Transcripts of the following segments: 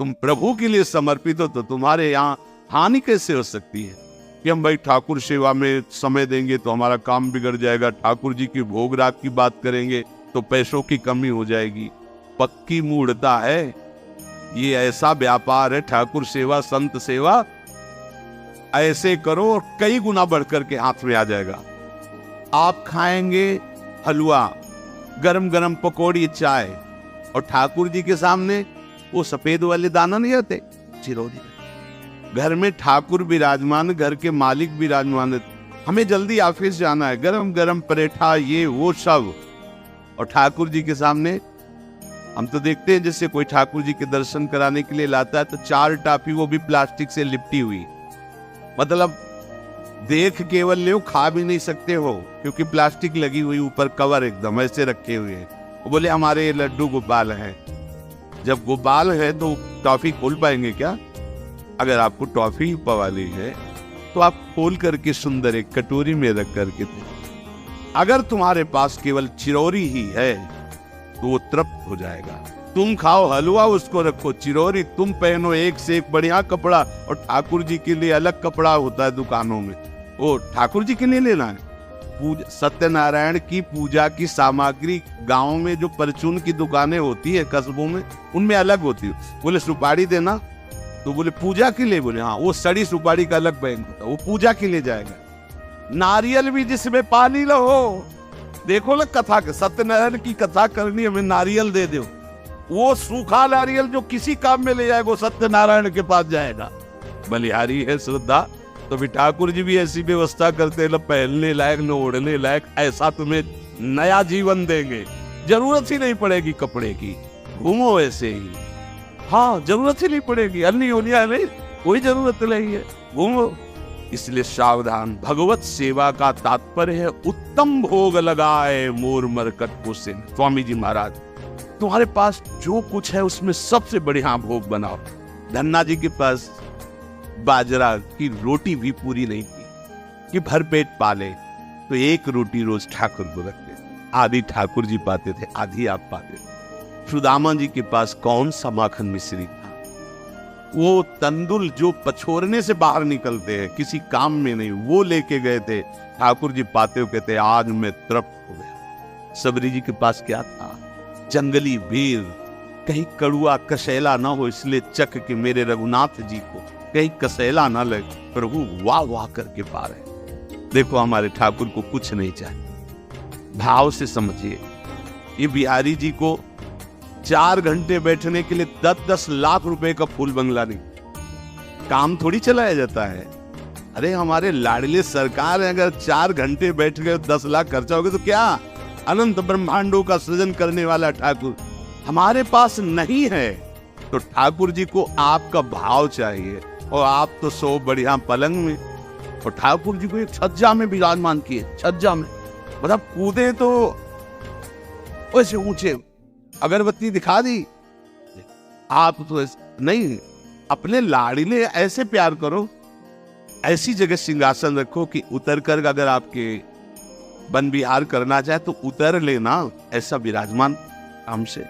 तुम प्रभु के लिए समर्पित हो तो तुम्हारे यहाँ हानि कैसे हो सकती है कि हम भाई ठाकुर सेवा में समय देंगे तो हमारा काम बिगड़ जाएगा, ठाकुर जी की भोग राग की बात करेंगे तो पैसों की कमी हो जाएगी। पक्की मूढ़ता है, ये ऐसा व्यापार है ठाकुर सेवा संत सेवा, ऐसे करो और कई गुना बढ़कर के हाथ में आ जाएगा। आप खाएंगे हलवा, गरम गरम पकौड़ी, चाय, और ठाकुर जी के सामने वो सफेद वाले दाना नहीं होते, चिरौरी। घर में ठाकुर विराजमान, घर के मालिक विराजमान, हमें जल्दी ऑफिस जाना है, गरम गरम परेठा ये वो सब, और ठाकुर जी के सामने हम तो देखते हैं जैसे कोई ठाकुर जी के दर्शन कराने के लिए लाता है तो 4 टाफी, वो भी प्लास्टिक से लिपटी हुई, मतलब देख केवल ले, खा भी नहीं सकते हो क्योंकि प्लास्टिक लगी हुई, ऊपर कवर एकदम ऐसे रखे हुए हैं। वो बोले हमारे ये लड्डू गोपाल हैं। जब गोपाल है तो टॉफी खोल पाएंगे क्या? अगर आपको टॉफी पवाली है तो आप खोल करके सुंदर एक कटोरी में रख करके दे। अगर तुम्हारे पास केवल चिरौरी ही है तो वो तृप्त हो जाएगा। तुम खाओ हलवा, उसको रखो चिरौरी, तुम पहनो एक से एक बढ़िया कपड़ा, और ठाकुर जी के लिए अलग कपड़ा होता है दुकानों में, वो ठाकुर जी के लिए लेना है। सत्यनारायण की पूजा की सामग्री गांव में जो परचून की दुकानें होती है कस्बों में, उनमें अलग होती है। बोले सुपारी देना, तो बोले पूजा के लिए, बोले हाँ, वो सड़ी सुपारी का अलग बैंक होता है, वो पूजा के लिए जाएगा। नारियल भी जिसमें पानी न हो, देखो ना कथा के, सत्यनारायण की कथा करनी, हमें नारियल दे दो, वो सूखा नारियल जो किसी काम में ले जाएगा वो सत्यनारायण के पास जाएगा। बलिहारी है श्रद्धा, तो भी ठाकुर जी भी ऐसी व्यवस्था करते हैं, न पहनने लायक न ओढ़ने लायक, ऐसा तुम्हें नया जीवन देंगे, जरूरत ही नहीं पड़ेगी कपड़े की, घूमो ऐसे ही। हाँ, जरूरत ही नहीं पड़ेगी, अन्नी होनिया नहीं, कोई जरूरत नहीं है, घूमो। इसलिए सावधान, भगवत सेवा का तात्पर्य है उत्तम भोग लगाए मोर मरकट को सिन। स्वामी जी महाराज, तुम्हारे पास जो कुछ है उसमें सबसे बढ़िया भोग बनाओ। धन्ना जी के पास बाजरा की रोटी भी पूरी नहीं थी कि भरपेट पाले, तो एक रोटी रोज ठाकुर को रखते, आधी ठाकुर जी पाते थे, आधी आप पाते थे। सुदामा जी के पास कौन सा माखन मिश्री था, वो तंदुल जो पछोरने से बाहर निकलते हैं, किसी काम में नहीं, वो लेके गए थे। ठाकुर जी पाते हो कहते आज मैं तृप्त हो गया। सबरी जी के पास क्या था, जंगली बेर, कहीं कड़ुआ कसेला ना हो इसलिए चख के मेरे रघुनाथ जी को कहीं कसेला ना लगे, प्रभु वाह वाह करके पा रहे। देखो हमारे ठाकुर को कुछ नहीं चाहिए, भाव से समझिए। ये बिहारी जी को 4 घंटे बैठने के लिए 10-10 लाख रुपए का फूल बंगला नहीं, काम थोड़ी चलाया जाता है। अरे हमारे लाडले सरकार है, अगर 4 घंटे बैठ गए 10 लाख खर्चा हो गया तो क्या, अनंत ब्रह्मांडों का सृजन करने वाला ठाकुर हमारे पास नहीं है। तो ठाकुर जी को आपका भाव चाहिए, और आप तो सो बढ़िया पलंग में, और ठाकुर जी को एक छज्जा में विराजमान किए, छज्जा में, मतलब कूदे तो वैसे ऊंचे, अगरबत्ती दिखा दी आप तो नहीं, अपने लाड़ीले ऐसे प्यार करो, ऐसी जगह सिंहासन रखो कि उतर कर अगर आपके वन विहार करना चाहे तो उतर लेना, ऐसा विराजमान हमसे।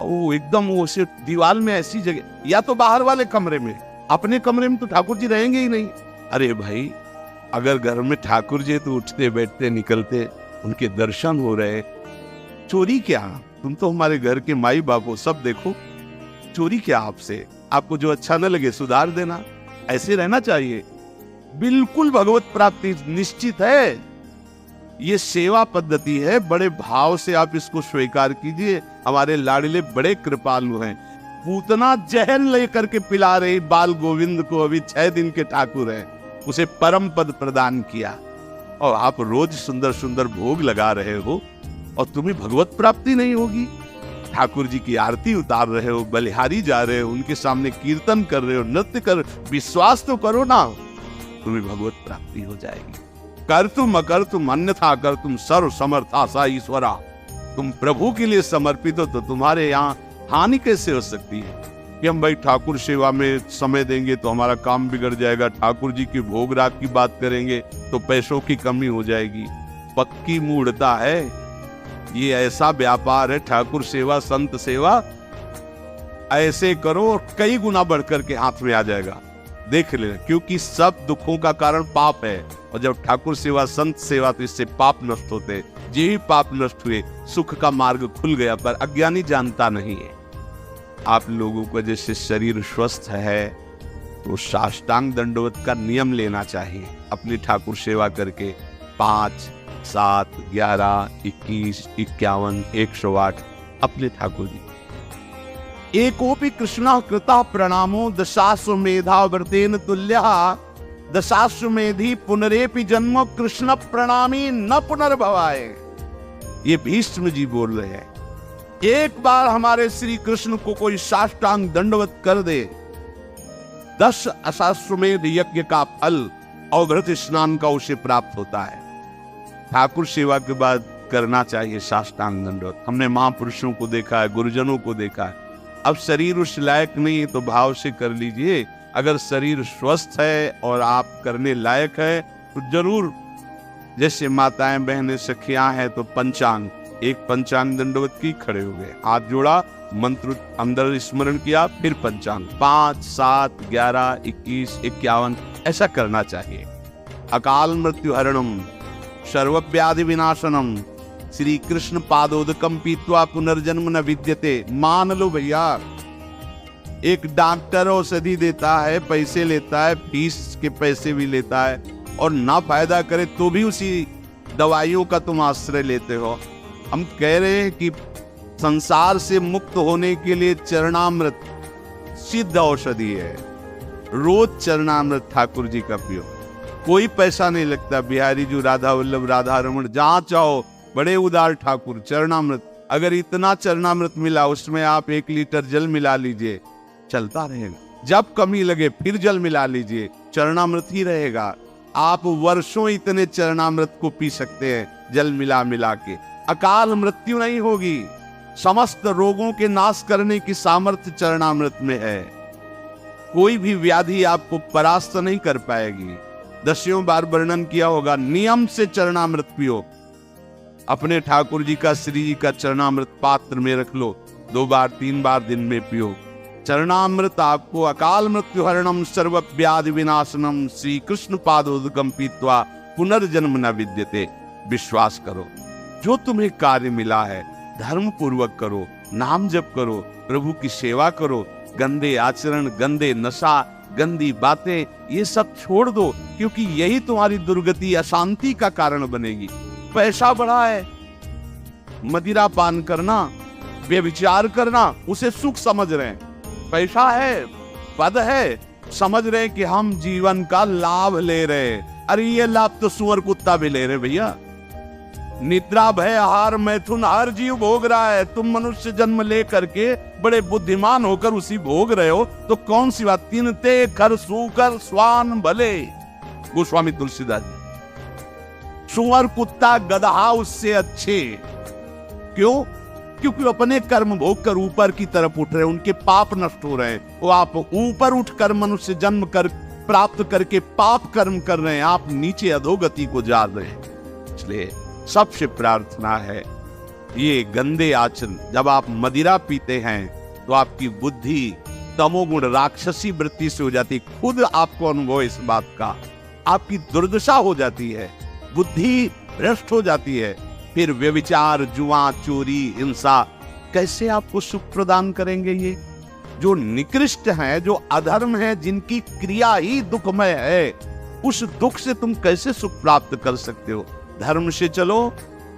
वो एकदम वो सिर्फ दीवार में ऐसी जगह, या तो बाहर वाले कमरे में, अपने कमरे में तो ठाकुर जी रहेंगे ही नहीं। अरे भाई, अगर घर में ठाकुर जी तो उठते बैठते निकलते, उनके दर्शन हो रहे, चोरी क्या, तुम तो हमारे घर के माई बाप हो, सब देखो, चोरी क्या आपसे? आपको जो अच्छा न लगे सुधार देना, ऐसे रहना चाहिए। बिल्कुल भगवत प्राप्ति निश्चित है, ये सेवा पद्धति है, बड़े भाव से आप इसको स्वीकार कीजिए। हमारे लाडले बड़े कृपालु हैं, पूतना जहर लेकर के पिला रही बाल गोविंद को, अभी 6 दिन के ठाकुर है, उसे परम पद प्रदान किया, और आप रोज सुंदर सुंदर भोग लगा रहे हो, और तुम्हें भगवत प्राप्ति नहीं होगी। ठाकुर जी की आरती उतार रहे हो, बलिहारी जा रहे हो, उनके सामने कीर्तन कर रहे हो, नृत्य कर, विश्वास तो करो ना, तुम्हें भगवत प्राप्ति हो जाएगी। कर तुम अकर तुम अन्यथा कर तुम सर्व समर्था सा ईश्वरा। तुम प्रभु के लिए समर्पित हो तो तुम्हारे यहाँ हानि कैसे हो सकती है कि हम भाई ठाकुर सेवा में समय देंगे तो हमारा काम बिगड़ जाएगा, ठाकुर जी की भोग राग की बात करेंगे तो पैसों की कमी हो जाएगी। पक्की मूढ़ता है, ये ऐसा व्यापार है ठाकुर सेवा संत सेवा, ऐसे करो और कई गुना बढ़ करके हाथ में आ जाएगा, देख लेना। क्योंकि सब दुखों का कारण पाप है, और जब ठाकुर सेवा, संत सेवा, तो इससे पाप नष्ट होते। जे ही पाप नष्ट हुए, सुख का मार्ग खुल गया। पर अज्ञानी जानता नहीं है। आप लोगों को जैसे शरीर स्वस्थ है, तो साष्टांग दंडवत का नियम लेना चाहिए अपनी ठाकुर सेवा करके। 5, 7, 11, 21, 51, 108 अपने ठाकुर जी। एकोपि कृष्ण कृता प्रणामो दशाश्वमेधा व्रतेन तुल्यः, दशाश्वमेधी पुनरेपि जन्म कृष्ण प्रणामी न पुनर्भवाय। ये भीष्म जी बोल रहे हैं। एक बार हमारे श्री कृष्ण को कोई साष्टांग दंडवत कर दे, 10 अश्वमेध यज्ञ का फल और व्रत स्नान का उसे प्राप्त होता है। ठाकुर सेवा के बाद करना चाहिए साष्टांग दंडवत। हमने महापुरुषों को देखा है, गुरुजनों को देखा है। अब शरीर उस लायक नहीं है तो भाव से कर लीजिए। अगर शरीर स्वस्थ है और आप करने लायक है तो जरूर, जैसे माताएं बहनें सखियां हैं तो पंचांग, एक पंचांग दंडवत की, खड़े हो गए, हाथ जोड़ा, मंत्र अंदर स्मरण किया, फिर पंचांग 5, 7, 11, 21, 51 ऐसा करना चाहिए। अकाल मृत्यु हरणम सर्वव्याधि विनाशनम श्री कृष्ण पादोदकम पीत्वा पुनर्जन्म न विद्यते। मान लो भैया, एक डॉक्टर औषधि देता है, पैसे लेता है, फीस के पैसे भी लेता है, और ना फायदा करे तो भी उसी दवाइयों का तुम आश्रय लेते हो। हम कह रहे हैं कि संसार से मुक्त होने के लिए चरणामृत सिद्ध औषधि है। रोज चरणामृत ठाकुर जी का पियो, कोई पैसा नहीं लगता। बिहारी जी, राधा वल्लभ, राधा रमन, जहां चाहो, बड़े उदार ठाकुर। चरणामृत, अगर इतना चरणामृत मिला, उसमें आप 1 लीटर जल मिला लीजिए, चलता रहेगा। जब कमी लगे फिर जल मिला लीजिए, चरणामृत ही रहेगा। आप वर्षों इतने चरणामृत को पी सकते हैं जल मिला मिला के। अकाल मृत्यु नहीं होगी। समस्त रोगों के नाश करने की सामर्थ्य चरणामृत में है। कोई भी व्याधि आपको परास्त नहीं कर पाएगी। 10 बार वर्णन किया होगा। नियम से चरणामृत पियो। अपने ठाकुर जी का, श्री जी का चरणामृत पात्र में रख लो, 2 बार 3 बार दिन में पियो। चरणामृत आपको अकाल मृत्यु हरणम सर्व व्याधि विनाशनम श्री कृष्ण पादोदकम पीत्वा पुनर्जन्म न विद्यते। विश्वास करो, जो तुम्हें कार्य मिला है धर्म पूर्वक करो, नाम जप करो, प्रभु की सेवा करो। गंदे आचरण, गंदे नशा, गंदी बातें, ये सब छोड़ दो, क्योंकि यही तुम्हारी दुर्गति, अशांति का कारण बनेगी। पैसा बढ़ा है, मदिरा पान करना, व्यभिचार करना, उसे सुख समझ रहे हैं। पैसा है, पद है, समझ रहे कि हम जीवन का लाभ ले रहे हैं। अरे ये लाभ तो सुअर कुत्ता भी ले रहे भैया। निद्रा भय आहार मैथुन हर जीव भोग रहा है। तुम मनुष्य जन्म ले करके बड़े बुद्धिमान होकर उसी भोग रहे हो, तो कौन सी बात। तिनते खर सूकर स्वान भले, गोस्वामी तुलसीदास। सुअर कुत्ता गधा उससे अच्छे। क्यों? क्योंकि अपने कर्म भोग कर ऊपर की तरफ उठ रहे हैं, उनके पाप नष्ट हो रहे हैं। वो आप ऊपर उठकर मनुष्य जन्म कर प्राप्त करके पाप कर्म कर रहे हैं, आप नीचे अधोगति को जा रहे हैं। इसलिए सबसे प्रार्थना है, ये गंदे आचरण, जब आप मदिरा पीते हैं तो आपकी बुद्धि तमोगुण राक्षसी वृत्ति से हो जाती है। खुद आपको अनुभव इस बात का, आपकी दुर्दशा हो जाती है, बुद्धि भ्रष्ट हो जाती है। फिर व्यभिचार, जुआ, चोरी, हिंसा कैसे आपको सुख प्रदान करेंगे? ये जो निकृष्ट है, जो अधर्म है, जिनकी क्रिया ही दुखमय है, उस दुख से तुम कैसे सुख प्राप्त कर सकते हो? धर्म से चलो,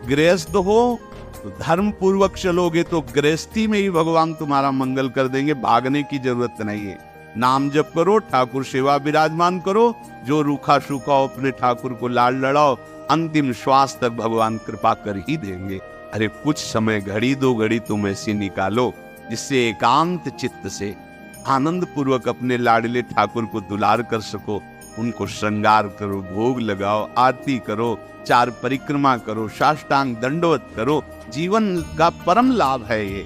गृहस्थ हो तो धर्म पूर्वक चलोगे तो गृहस्थी में ही भगवान तुम्हारा मंगल कर देंगे। भागने की जरूरत नहीं है। नाम जप करो, ठाकुर सेवा विराजमान करो, जो रूखा सूखा हो अपने ठाकुर को लाड लड़ाओ, अंतिम श्वास तक भगवान कृपा कर ही देंगे। अरे कुछ समय, घड़ी 2 घड़ी तुम ऐसी निकालो जिससे एकांत चित्त से आनंद पूर्वक अपने लाडले ठाकुर को दुलार कर सको। उनको श्रृंगार करो, भोग लगाओ, आरती करो, 4 परिक्रमा करो, साष्टांग दंडवत करो। जीवन का परम लाभ है ये।